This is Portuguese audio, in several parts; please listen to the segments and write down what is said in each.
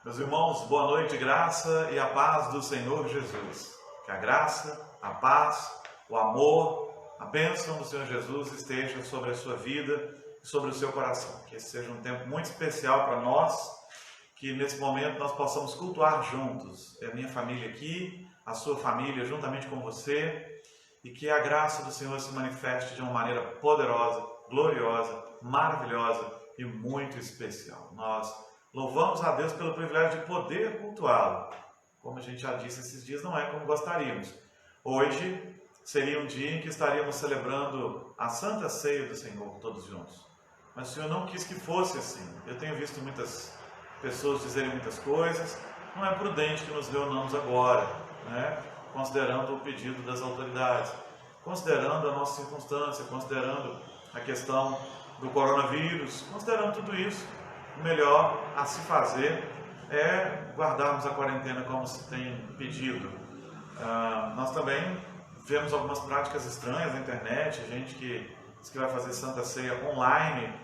Meus irmãos, boa noite, graça e a paz do Senhor Jesus. Que a graça, a paz, o amor, a bênção do Senhor Jesus esteja sobre a sua vida e sobre o seu coração. Que esse seja um tempo muito especial para nós, que nesse momento nós possamos cultuar juntos. É a minha família aqui, a sua família juntamente com você, e que a graça do Senhor se manifeste de uma maneira poderosa, gloriosa, maravilhosa e muito especial. Nós louvamos a Deus pelo privilégio de poder cultuá-lo. Como a gente já disse esses dias, não é como gostaríamos. Hoje seria um dia em que estaríamos celebrando a Santa Ceia do Senhor, todos juntos. Mas o Senhor não quis que fosse assim. Eu tenho visto muitas pessoas dizerem muitas coisas. Não é prudente que nos reunamos agora, né? Considerando o pedido das autoridades, considerando a nossa circunstância, considerando a questão do coronavírus, considerando tudo isso. O melhor a se fazer é guardarmos a quarentena como se tem pedido. Nós também vemos algumas práticas estranhas na internet, gente que diz que vai fazer Santa Ceia online,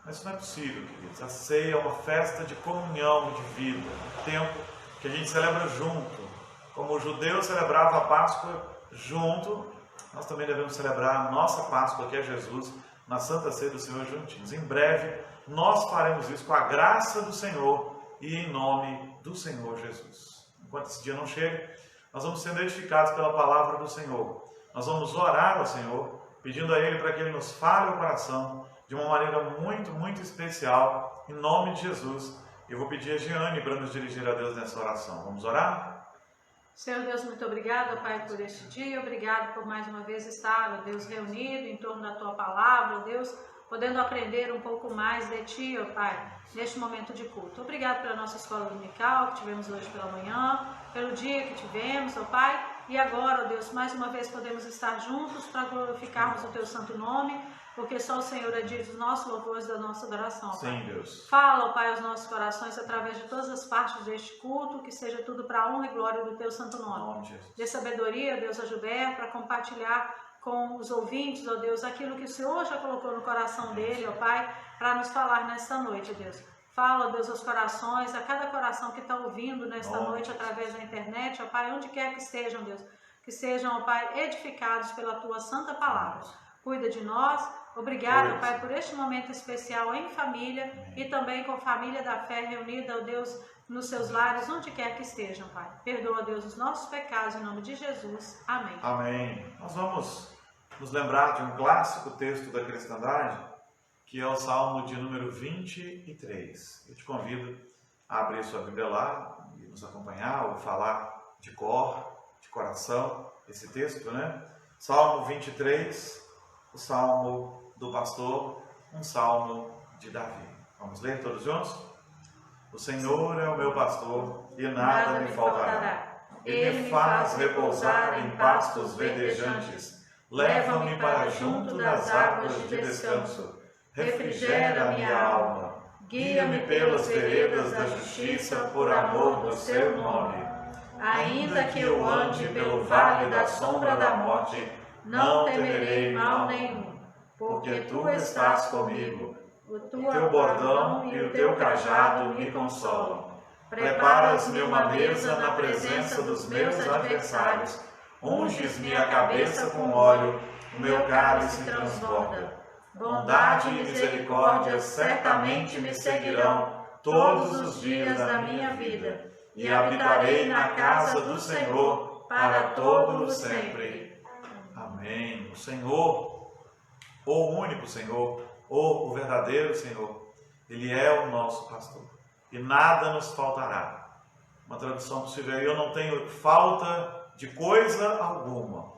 mas isso não é possível, queridos. A ceia é uma festa de comunhão de vida, um tempo que a gente celebra junto. Como o judeu celebrava a Páscoa junto, nós também devemos celebrar a nossa Páscoa, que é Jesus, na Santa Ceia do Senhor juntinhos. Em breve, nós faremos isso com a graça do Senhor e em nome do Senhor Jesus. Enquanto esse dia não chega, nós vamos sendo edificados pela palavra do Senhor. Nós vamos orar ao Senhor, pedindo a Ele para que Ele nos fale o coração de uma maneira muito, muito especial, em nome de Jesus. Eu vou pedir a Jeane para nos dirigir a Deus nessa oração. Vamos orar? Senhor Deus, muito obrigada, Pai, por este dia. Obrigado por mais uma vez estar, ó Deus, reunido em torno da Tua palavra, ó Deus, podendo aprender um pouco mais de Ti, ó Pai, neste momento de culto. Obrigado pela nossa escola dominical que tivemos hoje pela manhã, pelo dia que tivemos, ó Pai, e agora, ó Deus, mais uma vez podemos estar juntos para glorificarmos o Teu santo nome, porque só o Senhor é digno dos nossos louvores, da nossa adoração, Pai. Sim, Deus. Fala, ó Pai, aos nossos corações através de todas as partes deste culto, que seja tudo para a honra e glória do Teu santo nome. Dê sabedoria, Deus, a Gilberto, para compartilhar com os ouvintes, ó Deus, aquilo que o Senhor já colocou no coração dele, ó Pai, para nos falar nesta noite, Deus. Fala, ó Deus, aos corações, a cada coração que está ouvindo nesta noite através da internet, ó Pai, onde quer que estejam, Deus, que sejam, ó Pai, edificados pela Tua santa palavra. Cuida de nós. Obrigado, Pai, por este momento especial em família e também com a família da fé reunida, ó Deus, nos seus lares, onde quer que estejam, Pai. Perdoa, Deus, os nossos pecados, em nome de Jesus. Amém. Amém. Nós vamos nos lembrar de um clássico texto da cristandade, que é o Salmo de número 23. Eu te convido a abrir sua Bíblia lá e nos acompanhar, ou falar de cor, de coração, esse texto, né? Salmo 23, o Salmo do pastor, um Salmo de Davi. Vamos ler todos juntos? O Senhor é o meu pastor e nada me faltará. Ele me faz repousar em pastos verdejantes. Leva-me para junto das águas de descanso. Refrigera minha alma. Guia-me pelas veredas da justiça por amor do seu nome. Ainda que eu ande pelo vale da sombra da morte, não temerei mal nenhum, porque Tu estás comigo. O Teu bordão e o Teu cajado me consolam. Preparas-me uma mesa na presença dos meus adversários. Unges-me a cabeça com óleo, o meu cálice transborda. Bondade e misericórdia certamente me seguirão todos os dias da minha vida, e habitarei na casa do Senhor para todo o sempre. Amém. O Senhor, o único Senhor, o verdadeiro Senhor, Ele é o nosso pastor e nada nos faltará. Uma tradução possível aí: eu não tenho falta de coisa alguma.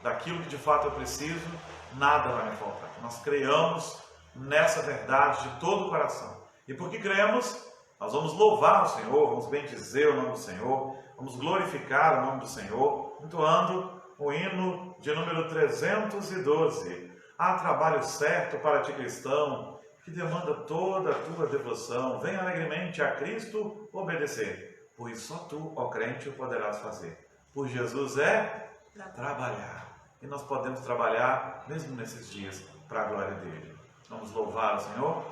Daquilo que de fato eu preciso, nada vai me faltar. Nós creiamos nessa verdade de todo o coração. E porque cremos, nós vamos louvar o Senhor, vamos bendizer o nome do Senhor, vamos glorificar o nome do Senhor, entoando o hino de número 312. Há trabalho certo para ti, cristão, que demanda toda a tua devoção. Venha alegremente a Cristo obedecer, pois só tu, ó crente, o poderás fazer. Por Jesus é trabalhar. E nós podemos trabalhar mesmo nesses dias para a glória dele. Vamos louvar o Senhor?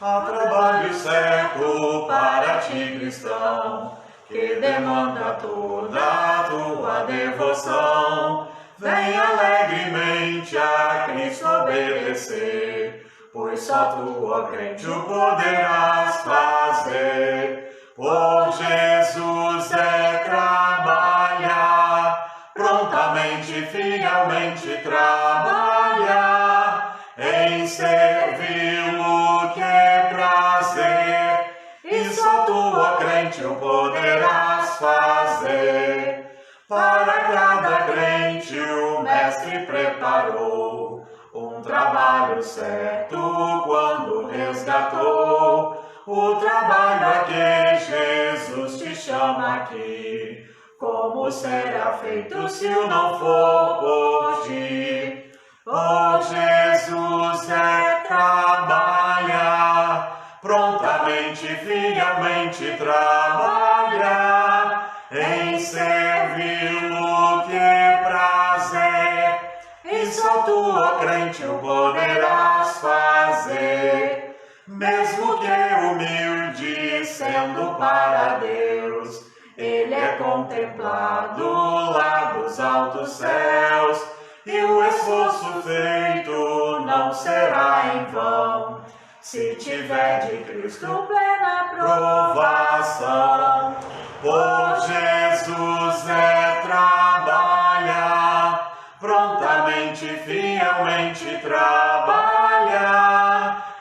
Há trabalho certo para ti, cristão, que demanda toda a tua devoção. Vem alegremente a Cristo obedecer, pois só tu, ó crente, o poderás fazer. Por Jesus é trabalhar, prontamente, fielmente trabalhar, em servi-lo que é prazer, e só tu, ó crente, o poderás fazer. Para cada crente o Mestre preparou um trabalho certo quando resgatou, o trabalho a que Jesus te chama aqui. Como será feito se o não for por ti? Por Jesus é trabalhar, prontamente, fielmente trabalhar, em servi-lo que é prazer, e só tu, ó crente, o poderás fazer. Mesmo que humilde, sendo para Deus, ele é contemplado lá dos altos céus, e o esforço feito não será em vão, se tiver de Cristo plena provação. Por Jesus é trabalhar, prontamente, fielmente trabalhar,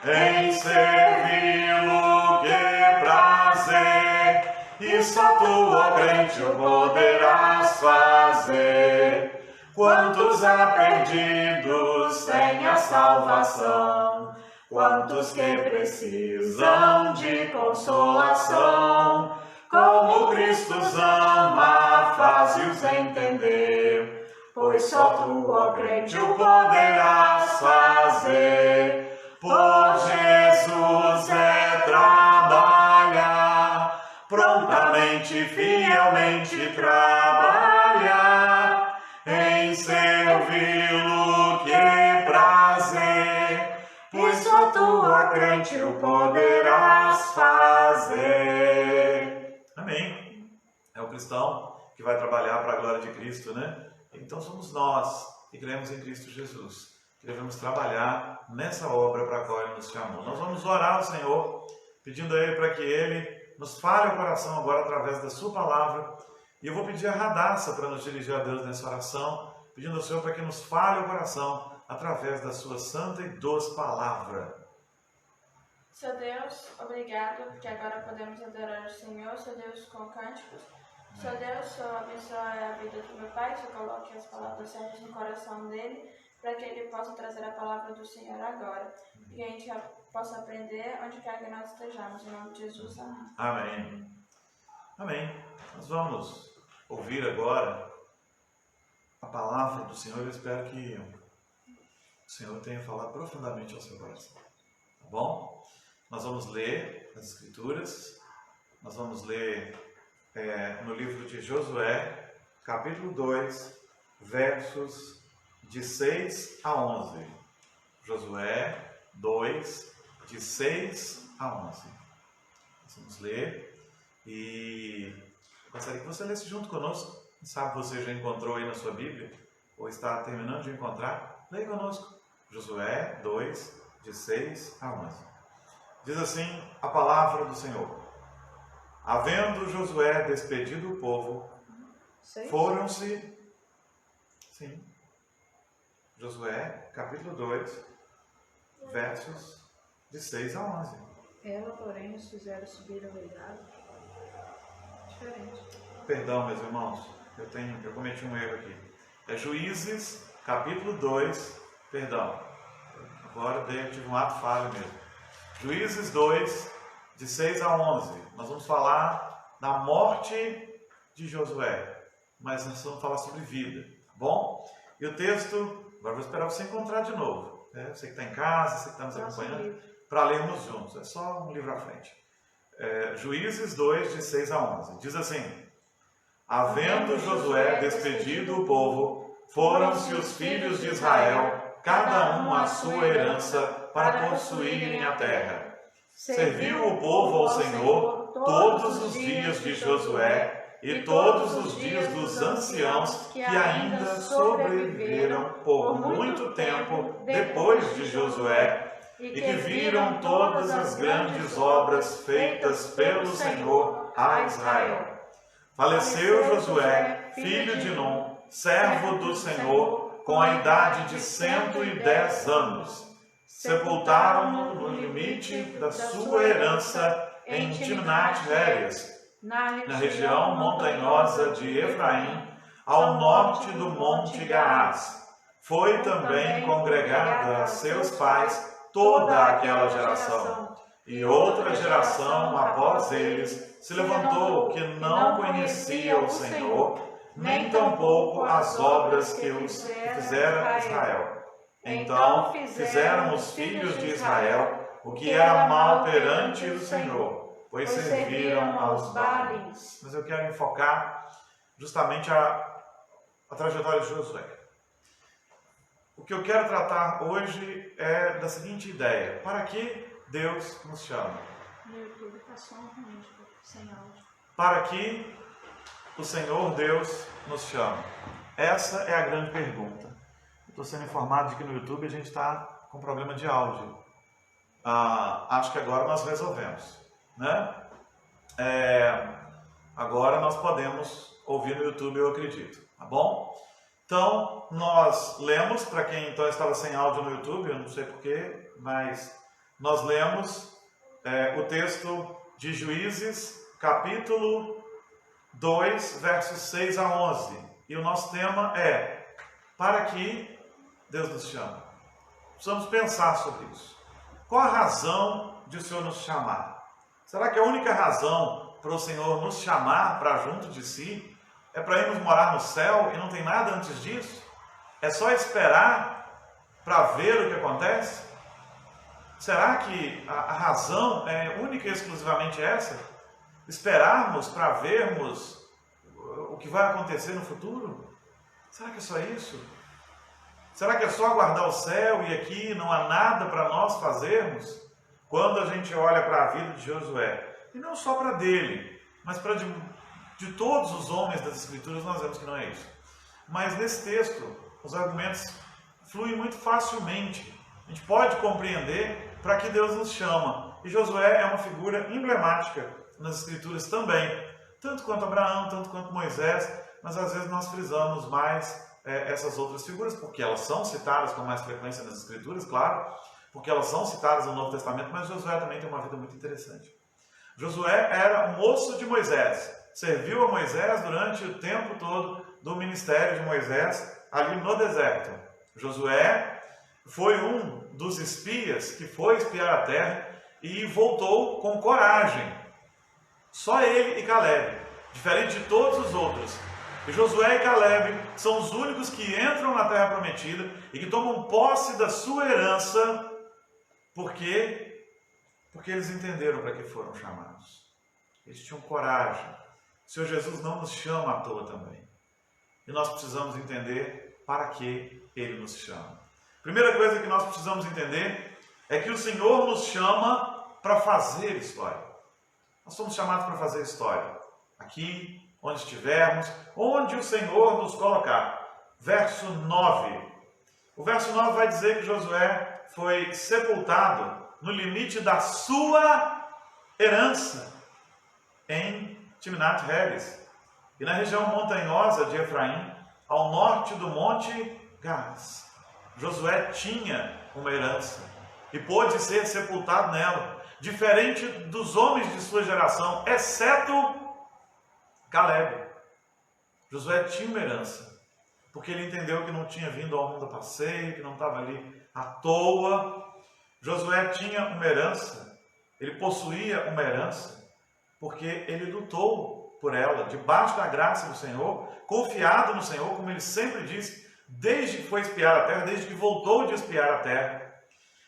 em servi-lo que é prazer, e só tu, ó crente, o poderás fazer. Quantos há perdidos sem a salvação, quantos que precisam de consolação, como Cristo os ama, faze-os entender, pois só tu, ó crente, o poderás fazer. Por Jesus é trabalhar, prontamente, fielmente trabalhar, em servi-lo que é prazer, pois só tu, ó crente, o poderás fazer. Amém. É o cristão que vai trabalhar para a glória de Cristo, né? Então somos nós que cremos em Cristo Jesus, que devemos trabalhar nessa obra para a qual Ele nos chamou. Nós vamos orar ao Senhor, pedindo a Ele para que Ele nos fale o coração agora através da sua palavra. E eu vou pedir a Radassa para nos dirigir a Deus nessa oração, pedindo ao Senhor para que nos fale o coração através da sua santa e doce palavra. Seu Deus, obrigado, porque agora podemos adorar o Senhor, seu Deus, com cânticos. Seu Deus, Senhor, abençoe a vida do meu Pai, Senhor, coloque as palavras certas no coração dele, para que ele possa trazer a palavra do Senhor agora. E que a gente possa aprender onde quer que nós estejamos. Em nome de Jesus, amém. Amém. Amém. Nós vamos ouvir agora a palavra do Senhor. Eu espero que o Senhor tenha falado profundamente ao seu coração. Tá bom? Nós vamos ler as Escrituras. Nós vamos ler no livro de Josué, capítulo 2, versos de 6 a 11. Josué 2, de 6 a 11. Nós vamos ler e gostaria que você lesse junto conosco. Quem sabe você já encontrou aí na sua Bíblia, ou está terminando de encontrar, leia conosco. Josué 2, de 6 a 11. Diz assim a palavra do Senhor. Havendo Josué despedido o povo, foram-se... Sim. Josué, capítulo 2, versos de 6 a 11. Ela, porém, os fizeram subir ao eirado. Diferente. Perdão, meus irmãos, eu cometi um erro aqui. É Juízes, capítulo 2, perdão. Agora eu tive um ato falho mesmo. Juízes 2, de 6 a 11. Nós vamos falar da morte de Josué, mas nós vamos falar sobre vida, tá bom? E o texto, agora vou esperar você encontrar de novo. Né? Você que está em casa, você que está nos acompanhando, para lermos juntos. É só um livro à frente. Juízes 2, de 6 a 11. Diz assim: Havendo Josué despedido o povo, foram-se os filhos de Israel, cada um à sua herança, para possuírem a terra. Serviu o povo ao Senhor todos os dias de Josué e todos os dias dos anciãos que ainda sobreviveram por muito tempo depois de Josué e que viram todas as grandes obras feitas pelo Senhor a Israel. Faleceu Josué, filho de Num, servo do Senhor, com a idade de 110 anos. Sepultaram-no no limite da sua herança em Timnat-Heres, na região montanhosa de Efraim, ao norte do Monte Gaás. Foi também congregada a seus pais toda aquela geração. E outra geração após eles se levantou que não conhecia o Senhor, nem tampouco as obras que os fizera Israel. Então fizeram os filhos de Israel o que era mal perante o Senhor, pois serviram aos Baalins. Mas eu quero enfocar justamente a trajetória de Josué. O que eu quero tratar hoje é da seguinte ideia: para que Deus nos chama? Para que o Senhor Deus nos chama? Essa é a grande pergunta. Estou sendo informado de que no YouTube a gente está com problema de áudio. Acho que agora nós resolvemos, né? Agora nós podemos ouvir no YouTube, eu acredito, tá bom? Então, nós lemos, para quem então estava sem áudio no YouTube, eu não sei porquê, mas nós lemos o texto de Juízes, capítulo 2, versos 6 a 11. E o nosso tema é: para que Deus nos chama? Precisamos pensar sobre isso. Qual a razão de o Senhor nos chamar? Será que a única razão para o Senhor nos chamar para junto de si é para irmos morar no céu e não tem nada antes disso? É só esperar para ver o que acontece? Será que a razão é única e exclusivamente essa? Esperarmos para vermos o que vai acontecer no futuro? Será que é só isso? Será que é só aguardar o céu e aqui não há nada para nós fazermos? Quando a gente olha para a vida de Josué, e não só para dele, mas para de todos os homens das Escrituras, nós vemos que não é isso. Mas nesse texto, os argumentos fluem muito facilmente. A gente pode compreender para que Deus nos chama. E Josué é uma figura emblemática nas Escrituras também, tanto quanto Abraão, tanto quanto Moisés, mas às vezes nós frisamos mais essas outras figuras, porque elas são citadas com mais frequência nas Escrituras, claro, porque elas são citadas no Novo Testamento, mas Josué também tem uma vida muito interessante. Josué era o moço de Moisés, serviu a Moisés durante o tempo todo do ministério de Moisés, ali no deserto. Josué foi um dos espias que foi espiar a terra e voltou com coragem. Só ele e Caleb, diferente de todos os outros. E Josué e Caleb são os únicos que entram na terra prometida e que tomam posse da sua herança, porque eles entenderam para que foram chamados. Eles tinham coragem. O Senhor Jesus não nos chama à toa também. E nós precisamos entender para que Ele nos chama. Primeira coisa que nós precisamos entender é que o Senhor nos chama para fazer história. Nós somos chamados para fazer história. Aqui, onde estivermos, onde o Senhor nos colocar. Verso 9. O verso 9 vai dizer que Josué foi sepultado no limite da sua herança, em Timnat-Heres, e na região montanhosa de Efraim, ao norte do Monte Gaás. Josué tinha uma herança e pôde ser sepultado nela, diferente dos homens de sua geração, exceto Caleb. Josué tinha uma herança, porque ele entendeu que não tinha vindo ao mundo a passeio, que não estava ali à toa. Josué tinha uma herança, ele possuía uma herança, porque ele lutou por ela, debaixo da graça do Senhor, confiado no Senhor, como ele sempre disse, desde que foi espiar a terra, desde que voltou de espiar a terra.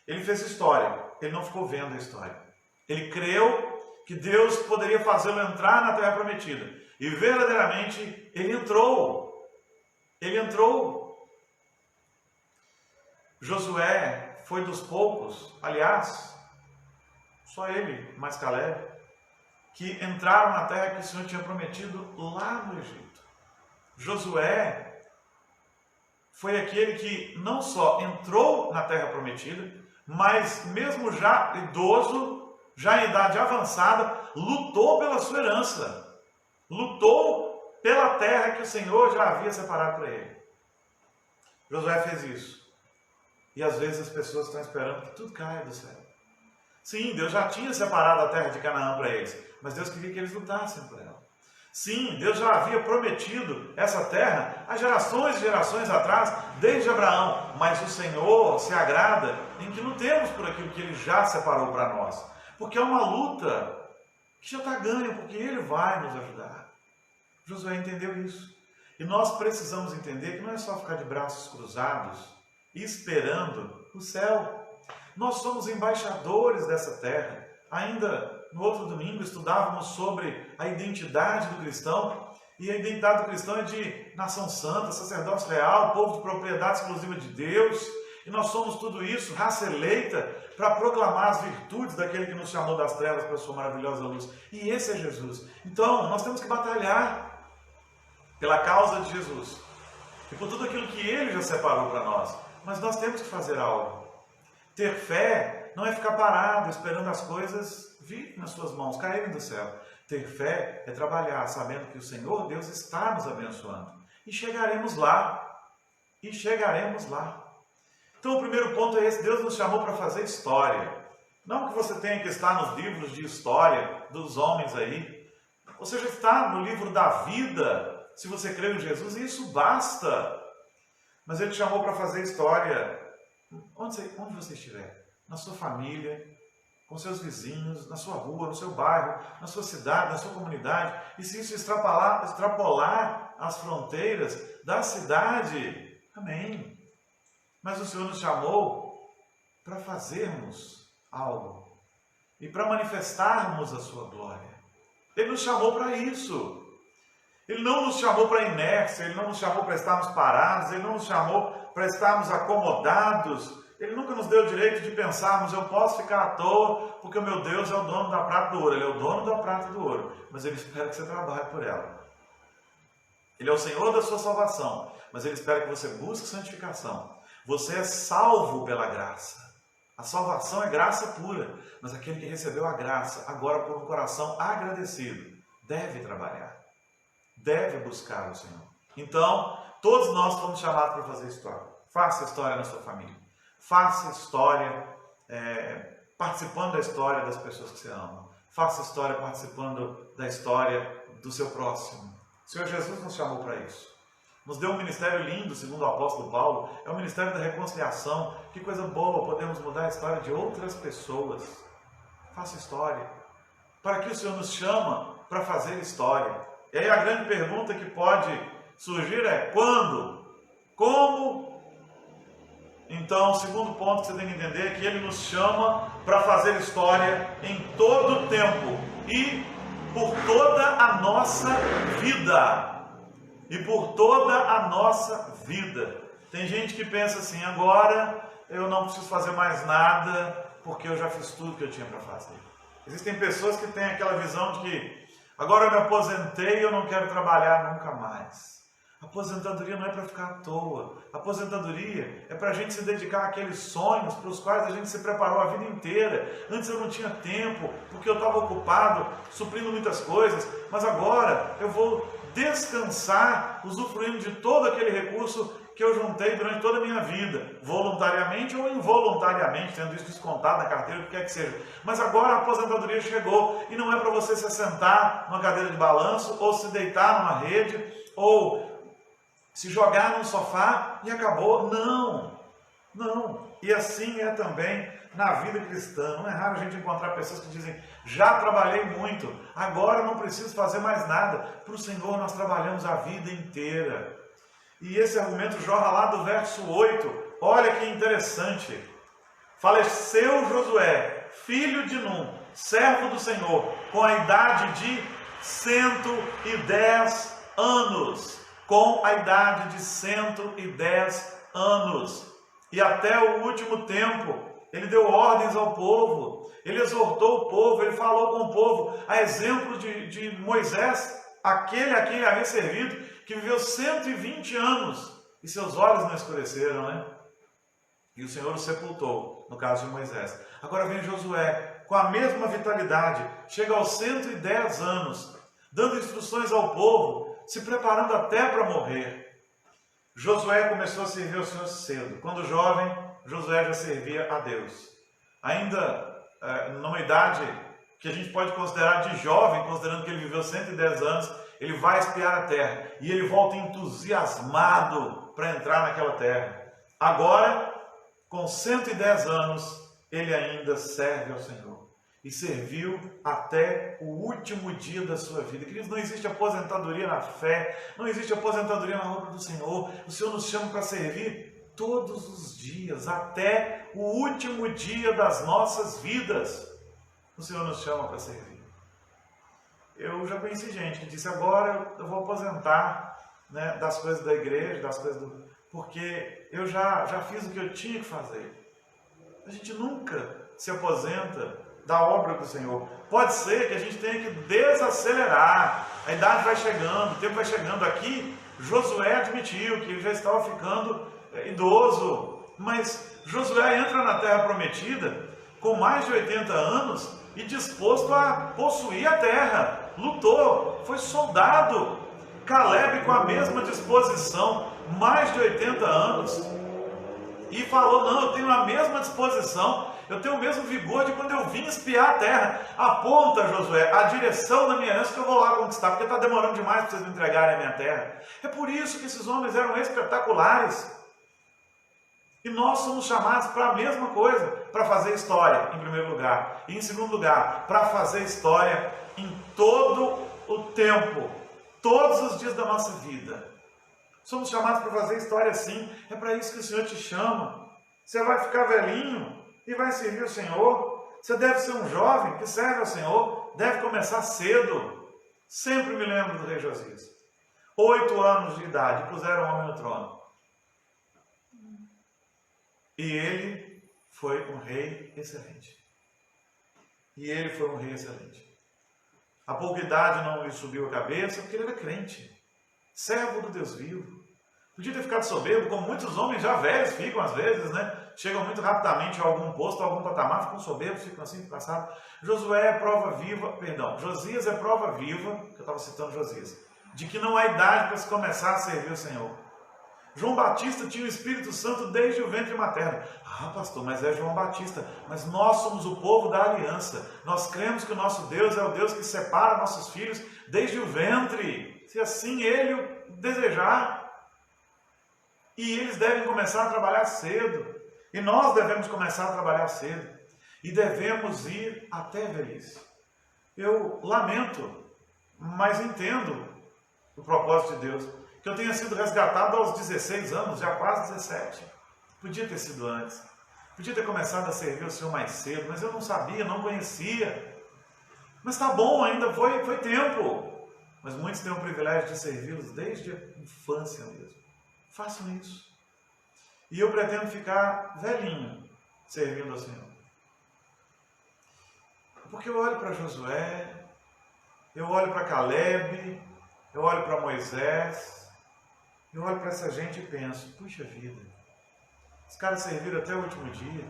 Ele fez história, ele não ficou vendo a história. Ele creu que Deus poderia fazê-lo entrar na terra prometida. E verdadeiramente ele entrou. Ele entrou. Josué foi dos poucos, aliás, só ele, mais Caleb, que entraram na terra que o Senhor tinha prometido lá no Egito. Josué foi aquele que não só entrou na terra prometida, mas mesmo já idoso, já em idade avançada, lutou pela sua herança, lutou pela terra que o Senhor já havia separado para ele. Josué fez isso. E às vezes as pessoas estão esperando que tudo caia do céu. Sim, Deus já tinha separado a terra de Canaã para eles, mas Deus queria que eles lutassem por ela. Sim, Deus já havia prometido essa terra há gerações e gerações atrás, desde Abraão, mas o Senhor se agrada em que lutemos por aquilo que Ele já separou para nós, porque é uma luta que já está ganha, porque Ele vai nos ajudar. Josué entendeu isso. E nós precisamos entender que não é só ficar de braços cruzados esperando o céu. Nós somos embaixadores dessa terra. Ainda no outro domingo estudávamos sobre a identidade do cristão, e a identidade do cristão é de nação santa, sacerdócio real, povo de propriedade exclusiva de Deus, e nós somos tudo isso, raça eleita, para proclamar as virtudes daquele que nos chamou das trevas para a sua maravilhosa luz. E esse é Jesus. Então, nós temos que batalhar pela causa de Jesus e por tudo aquilo que Ele já separou para nós. Mas nós temos que fazer algo. Ter fé não é ficar parado esperando as coisas virem nas suas mãos, caírem do céu. Ter fé é trabalhar sabendo que o Senhor Deus está nos abençoando. E chegaremos lá. E chegaremos lá. Então o primeiro ponto é esse: Deus nos chamou para fazer história. Não que você tenha que estar nos livros de história dos homens aí. Você já está no livro da vida, se você crê em Jesus, e isso basta. Mas Ele te chamou para fazer história onde você estiver. Na sua família, com seus vizinhos, na sua rua, no seu bairro, na sua cidade, na sua comunidade. E se isso extrapolar as fronteiras da cidade, amém. Mas o Senhor nos chamou para fazermos algo e para manifestarmos a sua glória. Ele nos chamou para isso. Ele não nos chamou para inércia, Ele não nos chamou para estarmos parados, Ele não nos chamou para estarmos acomodados. Ele nunca nos deu o direito de pensarmos: eu posso ficar à toa porque o meu Deus é o dono da prata e do ouro. Ele é o dono da prata e do ouro, mas Ele espera que você trabalhe por ela. Ele é o Senhor da sua salvação, mas Ele espera que você busque santificação. Você é salvo pela graça. A salvação é graça pura, mas aquele que recebeu a graça, agora por um coração agradecido, deve trabalhar, deve buscar o Senhor. Então, todos nós fomos chamados para fazer história. Faça história na sua família. Faça história participando da história das pessoas que você ama. Faça história participando da história do seu próximo. O Senhor Jesus nos chamou para isso. Nos deu um ministério lindo, segundo o apóstolo Paulo. É o ministério da reconciliação. Que coisa boa, podemos mudar a história de outras pessoas. Faça história. Para que o Senhor nos chama para fazer história? E aí a grande pergunta que pode surgir é: quando? Como? Então, o segundo ponto que você tem que entender é que Ele nos chama para fazer história em todo o tempo e por toda a nossa vida. E por toda a nossa vida. Tem gente que pensa assim: agora eu não preciso fazer mais nada porque eu já fiz tudo que eu tinha para fazer. Existem pessoas que têm aquela visão de que agora eu me aposentei e eu não quero trabalhar nunca mais. A aposentadoria não é para ficar à toa. A aposentadoria é para a gente se dedicar àqueles sonhos para os quais a gente se preparou a vida inteira. Antes eu não tinha tempo, porque eu estava ocupado, suprindo muitas coisas. Mas agora eu vou descansar, usufruindo de todo aquele recurso que eu juntei durante toda a minha vida, voluntariamente ou involuntariamente, tendo isso descontado na carteira, o que quer que seja. Mas agora a aposentadoria chegou, e não é para você se assentar numa cadeira de balanço, ou se deitar numa rede, ou se jogar num sofá e acabou. Não, não. E assim é também na vida cristã. Não é raro a gente encontrar pessoas que dizem: já trabalhei muito, agora não preciso fazer mais nada. Para o Senhor nós trabalhamos a vida inteira. E esse argumento jorra lá do verso 8. Olha que interessante. Faleceu Josué, filho de Num, servo do Senhor, com a idade de 110 anos. Com a idade de 110 anos. E até o último tempo ele deu ordens ao povo, ele exortou o povo, ele falou com o povo, a exemplo de Moisés, aquele a quem havia servido, que viveu 120 anos e seus olhos não escureceram, né? E o Senhor o sepultou, no caso de Moisés. Agora vem Josué, com a mesma vitalidade, chega aos 110 anos, dando instruções ao povo, se preparando até para morrer. Josué começou a servir ao Senhor cedo. Quando jovem, Josué já servia a Deus. Ainda numa idade que a gente pode considerar de jovem, considerando que ele viveu 110 anos, ele vai espiar a terra. E ele volta entusiasmado para entrar naquela terra. Agora, com 110 anos, ele ainda serve ao Senhor. E serviu até o último dia da sua vida. Queridos, não existe aposentadoria na fé, não existe aposentadoria na obra do Senhor. O Senhor nos chama para servir todos os dias, até o último dia das nossas vidas. O Senhor nos chama para servir. Eu já conheci gente que disse, agora eu vou aposentar, né, das coisas da igreja, das coisas do... porque eu já fiz o que eu tinha que fazer. A gente nunca se aposenta da obra do Senhor. Pode ser que a gente tenha que desacelerar, a idade vai chegando, o tempo vai chegando. Aqui, Josué admitiu que ele já estava ficando idoso, mas Josué entra na terra prometida com mais de 80 anos e disposto a possuir a terra, lutou, foi soldado. Caleb com a mesma disposição, mais de 80 anos, e falou, não, eu tenho a mesma disposição, eu tenho o mesmo vigor de quando eu vim espiar a terra. Aponta, Josué, a direção da minha herança que eu vou lá conquistar, porque está demorando demais para vocês me entregarem a minha terra. É por isso que esses homens eram espetaculares. E nós somos chamados para a mesma coisa, para fazer história, em primeiro lugar. E em segundo lugar, para fazer história em todo o tempo, todos os dias da nossa vida. Somos chamados para fazer história sim, é para isso que o Senhor te chama. Você vai ficar velhinho e vai servir o Senhor. Você deve ser um jovem que serve ao Senhor, deve começar cedo. Sempre me lembro do rei Josias. 8 anos de idade, puseram o homem no trono. E ele foi um rei excelente. A pouca idade não lhe subiu a cabeça, porque ele era crente. Servo do Deus vivo. Podia ter ficado soberbo, como muitos homens já velhos ficam às vezes, né? Chegam muito rapidamente a algum posto, a algum patamar, ficam soberbos, ficam assim, passado. Josias é prova viva, que eu estava citando Josias, de que não há idade para se começar a servir o Senhor. João Batista tinha o Espírito Santo desde o ventre materno. Ah, pastor, mas é João Batista. Mas nós somos o povo da aliança. Nós cremos que o nosso Deus é o Deus que separa nossos filhos desde o ventre, se assim Ele o desejar. E eles devem começar a trabalhar cedo. E nós devemos começar a trabalhar cedo. E devemos ir até a velhice. Eu lamento, mas entendo o propósito de Deus. Que eu tenha sido resgatado aos 16 anos, já quase 17. Podia ter sido antes. Podia ter começado a servir o Senhor mais cedo, mas eu não sabia, não conhecia. Mas está bom, ainda foi tempo. Mas muitos têm o privilégio de servi-los desde a infância mesmo. Façam isso. E eu pretendo ficar velhinho servindo ao Senhor. Porque eu olho para Josué, eu olho para Caleb, eu olho para Moisés, eu olho para essa gente e penso, puxa vida, os caras serviram até o último dia.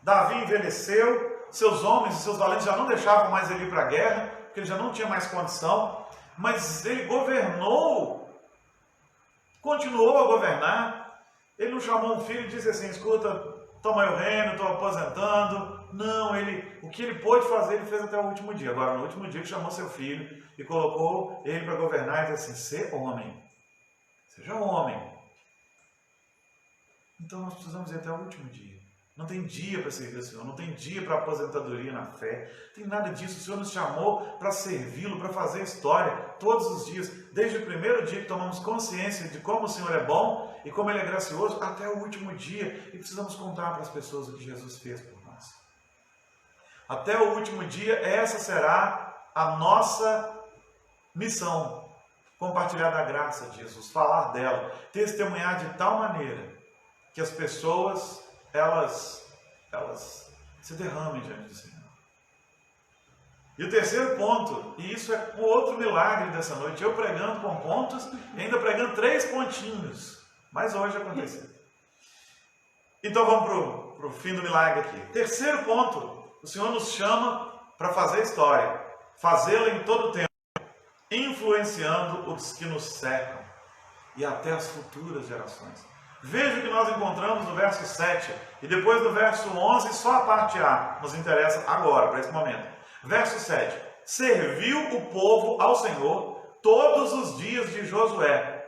Davi envelheceu, seus homens e seus valentes já não deixavam mais ele ir para a guerra, porque ele já não tinha mais condição, mas ele governou, continuou a governar. Ele não chamou um filho e disse assim, escuta, toma aí o reino, estou aposentando. Não, o que ele pôde fazer, ele fez até o último dia. Agora, no último dia, ele chamou seu filho e colocou ele para governar e disse assim, ser homem. Seja homem. Então nós precisamos ir até o último dia. Não tem dia para servir o Senhor, não tem dia para aposentadoria na fé, não tem nada disso. O Senhor nos chamou para servi-lo, para fazer história todos os dias, desde o primeiro dia que tomamos consciência de como o Senhor é bom e como Ele é gracioso, até o último dia, e precisamos contar para as pessoas o que Jesus fez por nós. Até o último dia, essa será a nossa missão. Compartilhar da graça de Jesus, falar dela, testemunhar de tal maneira que as pessoas, elas elas se derramem diante do Senhor. E o terceiro ponto, e isso é o outro milagre dessa noite, eu pregando com pontos e ainda pregando 3 pontinhos, mas hoje aconteceu. Então vamos para o fim do milagre aqui. Terceiro ponto, o Senhor nos chama para fazer história, fazê-la em todo o tempo, influenciando os que nos cercam e até as futuras gerações. Veja o que nós encontramos no verso 7 e depois no verso 11, só a parte A nos interessa agora, para esse momento. Verso 7. Serviu o povo ao Senhor todos os dias de Josué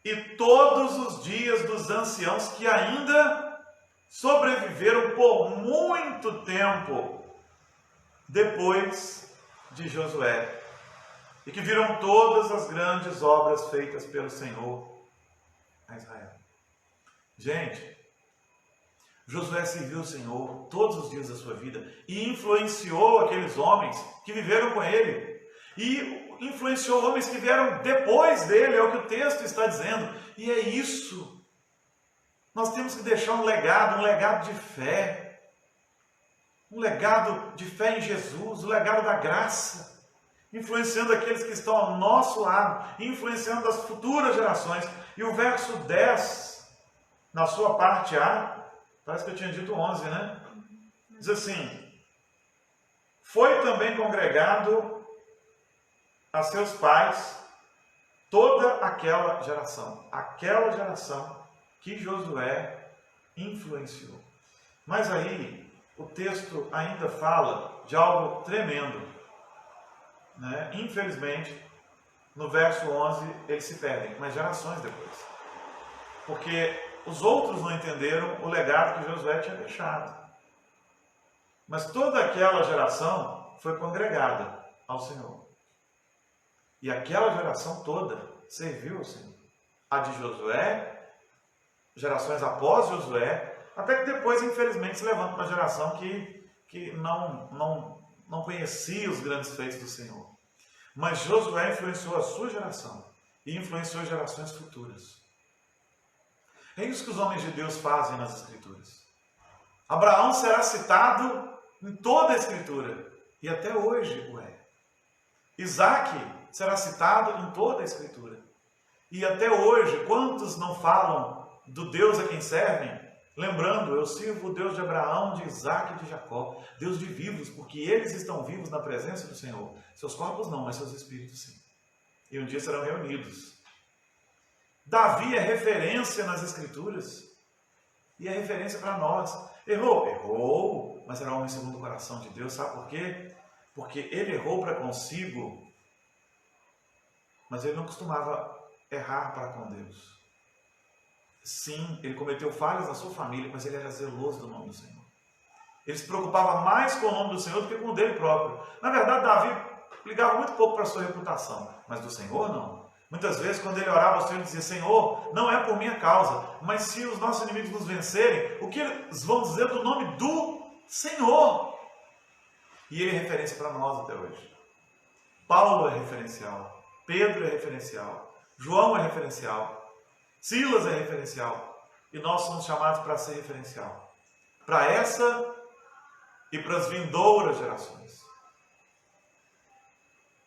e todos os dias dos anciãos que ainda sobreviveram por muito tempo depois de Josué e que viram todas as grandes obras feitas pelo Senhor a Israel. Gente, Josué serviu o Senhor todos os dias da sua vida e influenciou aqueles homens que viveram com ele. E influenciou homens que vieram depois dele, é o que o texto está dizendo. E é isso. Nós temos que deixar um legado de fé. Um legado de fé em Jesus, um legado da graça. Influenciando aqueles que estão ao nosso lado, influenciando as futuras gerações. E o verso 10, na sua parte A, parece que eu tinha dito 11, né? Diz assim: foi também congregado a seus pais toda aquela geração que Josué influenciou. Mas aí o texto ainda fala de algo tremendo, né? Infelizmente, no verso 11 eles se perdem, mas gerações depois. Porque os outros não entenderam o legado que Josué tinha deixado. Mas toda aquela geração foi congregada ao Senhor. E aquela geração toda serviu ao Senhor. A de Josué, gerações após Josué, até que depois, infelizmente, se levanta uma geração que não conhecia os grandes feitos do Senhor. Mas Josué influenciou a sua geração e influenciou gerações futuras. É isso que os homens de Deus fazem nas Escrituras. Abraão será citado em toda a Escritura, e até hoje o é. Isaac será citado em toda a Escritura, e até hoje, quantos não falam do Deus a quem servem? Lembrando, eu sirvo o Deus de Abraão, de Isaac e de Jacó, Deus de vivos, porque eles estão vivos na presença do Senhor. Seus corpos não, mas seus espíritos sim. E um dia serão reunidos. Davi é referência nas Escrituras e é referência para nós. Errou, mas era homem segundo o coração de Deus. Sabe por quê? Porque ele errou para consigo, mas ele não costumava errar para com Deus. Sim, ele cometeu falhas na sua família, mas ele era zeloso do nome do Senhor. Ele se preocupava mais com o nome do Senhor do que com o dele próprio. Na verdade, Davi ligava muito pouco para a sua reputação, mas do Senhor não. Muitas vezes, quando ele orava ao Senhor, ele dizia: Senhor, não é por minha causa, mas se os nossos inimigos nos vencerem, o que eles vão dizer do nome do Senhor? E ele é referência para nós até hoje. Paulo é referencial, Pedro é referencial, João é referencial, Silas é referencial, e nós somos chamados para ser referencial, para essa e para as vindouras gerações.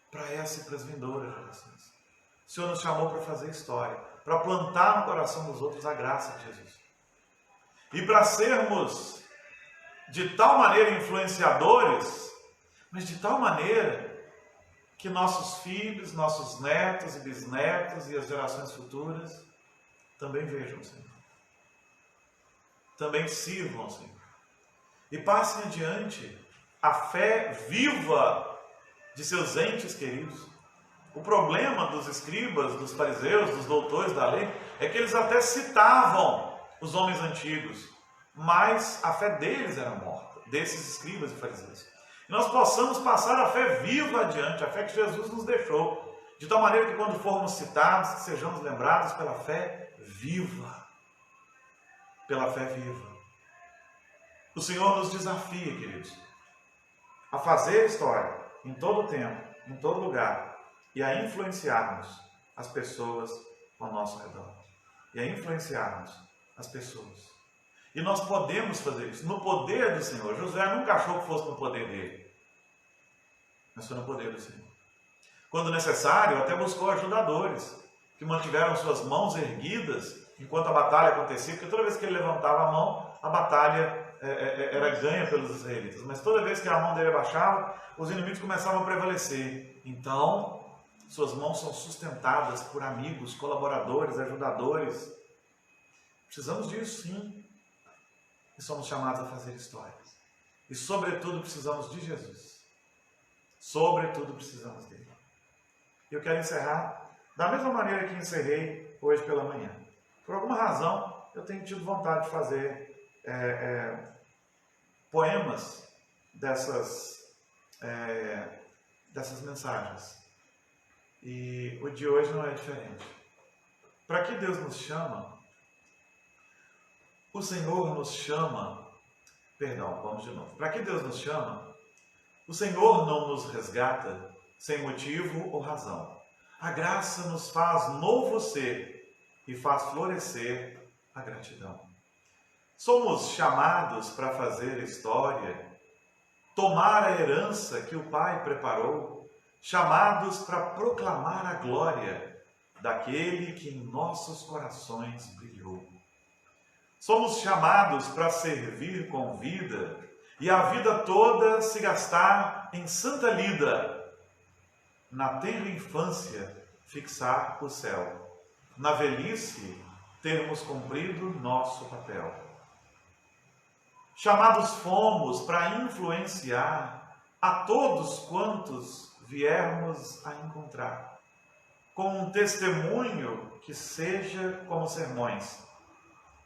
Para essa e para as vindouras gerações. O Senhor nos chamou para fazer história, para plantar no coração dos outros a graça de Jesus. E para sermos de tal maneira influenciadores, mas de tal maneira que nossos filhos, nossos netos e bisnetos e as gerações futuras também vejam o Senhor. Também sirvam ao Senhor. E passem adiante a fé viva de seus entes queridos. O problema dos escribas, dos fariseus, dos doutores da lei, é que eles até citavam os homens antigos, mas a fé deles era morta, desses escribas e fariseus. E nós possamos passar a fé viva adiante, a fé que Jesus nos deixou, de tal maneira que quando formos citados, que sejamos lembrados pela fé viva. Pela fé viva. O Senhor nos desafia, queridos, a fazer história em todo o tempo, em todo lugar, e a influenciarmos as pessoas ao nosso redor. E a influenciarmos as pessoas. E nós podemos fazer isso no poder do Senhor. Josué nunca achou que fosse no poder dele, mas foi no poder do Senhor. Quando necessário, até buscou ajudadores, que mantiveram suas mãos erguidas enquanto a batalha acontecia, porque toda vez que ele levantava a mão, a batalha era ganha pelos israelitas. Mas toda vez que a mão dele abaixava, os inimigos começavam a prevalecer. Então, suas mãos são sustentadas por amigos, colaboradores, ajudadores. Precisamos disso, sim. E somos chamados a fazer história. E, sobretudo, precisamos de Jesus. Sobretudo, precisamos dele. E eu quero encerrar da mesma maneira que encerrei hoje pela manhã. Por alguma razão, eu tenho tido vontade de fazer poemas dessas mensagens. E o de hoje não é diferente. Para que Deus nos chama? O Senhor nos chama, vamos de novo. Para que Deus nos chama? O Senhor não nos resgata sem motivo ou razão. A graça nos faz novo ser e faz florescer a gratidão. Somos chamados para fazer história, tomar a herança que o Pai preparou, chamados para proclamar a glória daquele que em nossos corações brilhou. Somos chamados para servir com vida e a vida toda se gastar em santa lida, na tenra infância fixar o céu, na velhice termos cumprido nosso papel. Chamados fomos para influenciar a todos quantos viermos a encontrar, com um testemunho que seja como sermões,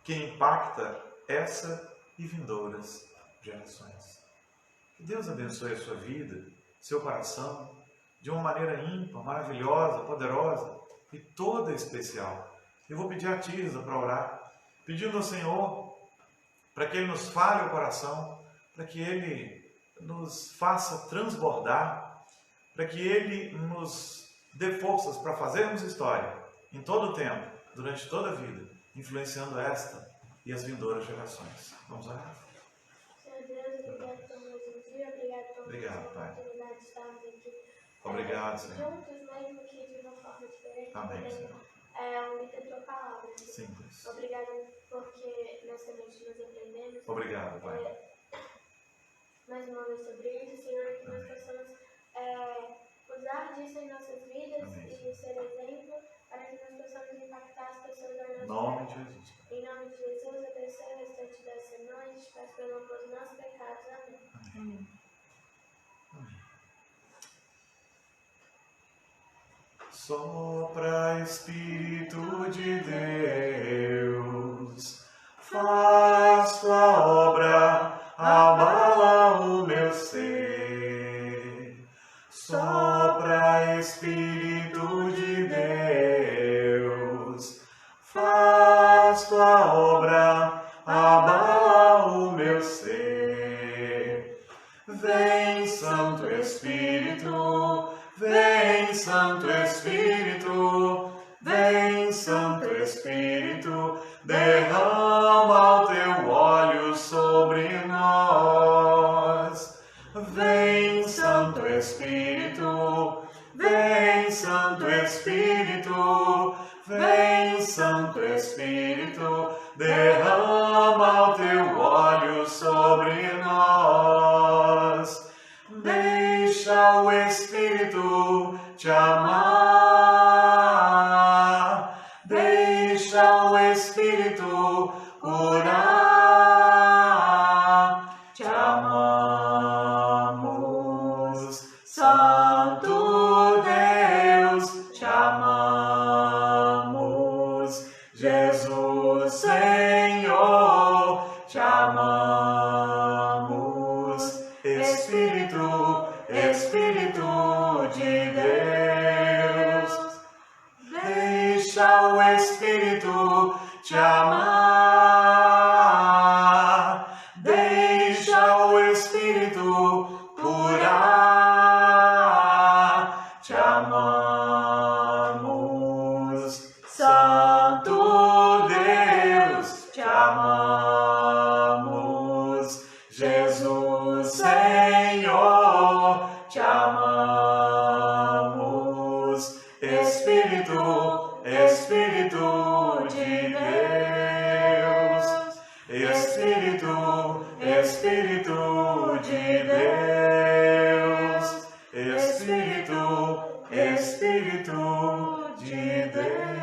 que impacta essa e vindouras gerações. Que Deus abençoe a sua vida, seu coração, de uma maneira ímpar, maravilhosa, poderosa e toda especial. Eu vou pedir a Tisa para orar, pedindo ao Senhor para que Ele nos fale o coração, para que Ele nos faça transbordar, para que Ele nos dê forças para fazermos história em todo o tempo, durante toda a vida, influenciando esta e as vindouras gerações. Vamos orar? Senhor Deus, obrigado por mais um dia, obrigado por Obrigado, Pai. oportunidade de estarmos aqui. Obrigado, Senhor. Juntos, mesmo que de uma forma diferente. Amém, Senhor. Ouvir a tua palavra. Simples. Obrigado porque nessa noite nós aprendemos. Obrigado, Pai. Mais uma vez sobre isso, Senhor, que nós possamos usar disso em nossas vidas. Amém. E ser exemplo para que nós possamos impactar as pessoas ao nosso Em nome de redor. Jesus. Em nome de Jesus, abençoe o restante dessa noite, faz pelo amor dos nossos pecados. Amém. Amém. Sopra, Espírito de Deus, faz tua obra, abala o meu ser. Sopra, Espírito de Deus, faz tua obra, abala o meu ser. Vem, Santo Espírito, vem, Santo Espírito, vem, Santo Espírito, derrama o teu óleo sobre nós. Vem, Santo Espírito, vem, Santo Espírito, vem, Santo Espírito, derrama o teu óleo sobre nós. Deixa o Espírito te amar, deixa o Espírito curar. Te amamos, Santo Deus, te amamos, Jesus Senhor, te amamos, Espírito, Espírito de Deus, deixa o Espírito te amar, deixa o Espírito curar. Te amamos, Santo Deus, te amamos. Espírito de Deus, Espírito, Espírito de Deus, Espírito, Espírito de Deus.